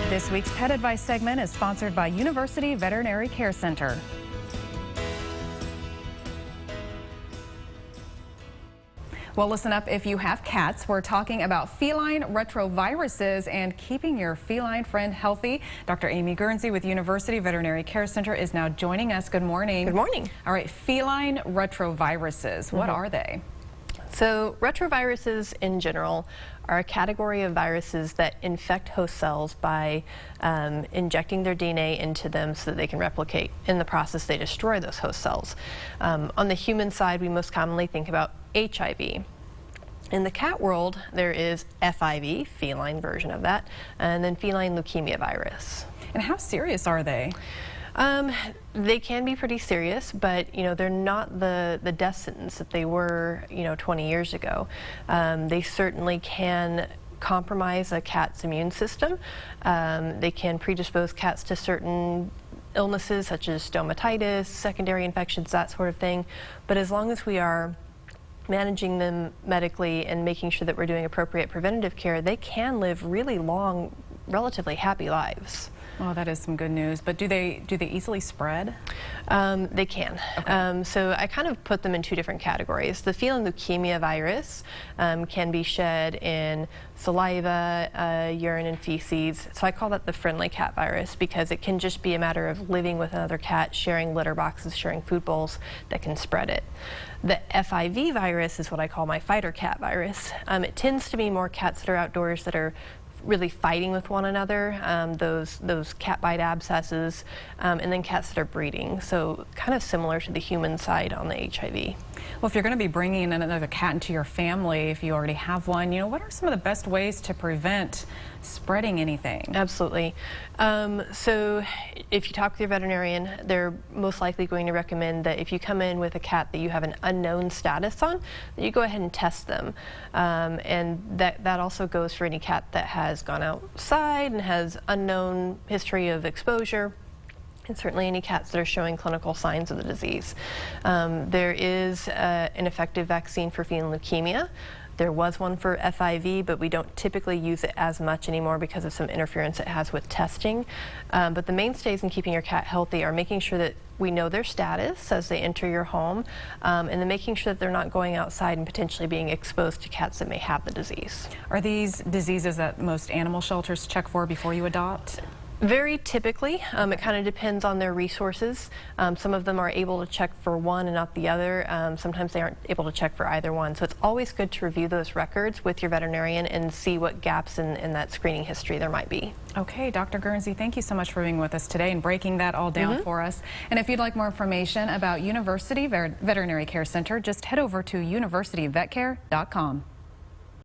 This week's Pet Advice segment is sponsored by University Veterinary Care Center. Well, listen up if you have cats. We're talking about feline retroviruses and keeping your feline friend healthy. Dr. Amy Guernsey with University Veterinary Care Center is now joining us. Good morning. Good morning. All right, feline retroviruses, what are they? So retroviruses in general are a category of viruses that infect host cells by injecting their DNA into them so that they can replicate. In the process, they destroy those host cells. On the human side, we most commonly think about HIV. In the cat world, there is FIV, feline version of that, and then feline leukemia virus. And how serious are they? They can be pretty serious, but they're not the death sentence that they were 20 years ago. They certainly can compromise a cat's immune system. They can predispose cats to certain illnesses such as stomatitis, secondary infections, that sort of thing. But as long as we are managing them medically and making sure that we're doing appropriate preventative care, they can live really long, relatively happy lives. Oh, that is some good news. But do they easily spread? They can. Okay. So I kind of put them in two different categories. The feline leukemia virus can be shed in saliva, urine, and feces. So I call that the friendly cat virus because it can just be a matter of living with another cat, sharing litter boxes, sharing food bowls that can spread it. The FIV virus is what I call my fighter cat virus. It tends to be more cats that are outdoors that are really fighting with one another, those cat bite abscesses, and then cats that are breeding. So kind of similar to the human side on the HIV. Well, if you're going to be bringing another cat into your family, if you already have one, what are some of the best ways to prevent spreading anything? Absolutely. So if you talk with your veterinarian, they're most likely going to recommend that if you come in with a cat that you have an unknown status on, that you go ahead and test them. And that also goes for any cat that has gone outside and has unknown history of exposure, and certainly any cats that are showing clinical signs of the disease. There is an effective vaccine for feline leukemia. There was one for FIV, but we don't typically use it as much anymore because of some interference it has with testing. But the mainstays in keeping your cat healthy are making sure that we know their status as they enter your home, and then making sure that they're not going outside and potentially being exposed to cats that may have the disease. Are these diseases that most animal shelters check for before you adopt? Very typically. It kind of depends on their resources. Some of them are able to check for one and not the other. Sometimes they aren't able to check for either one. So it's always good to review those records with your veterinarian and see what gaps in that screening history there might be. Okay, Dr. Guernsey, thank you so much for being with us today and breaking that all down for us. And if you'd like more information about University Veterinary Care Center, just head over to universityvetcare.com.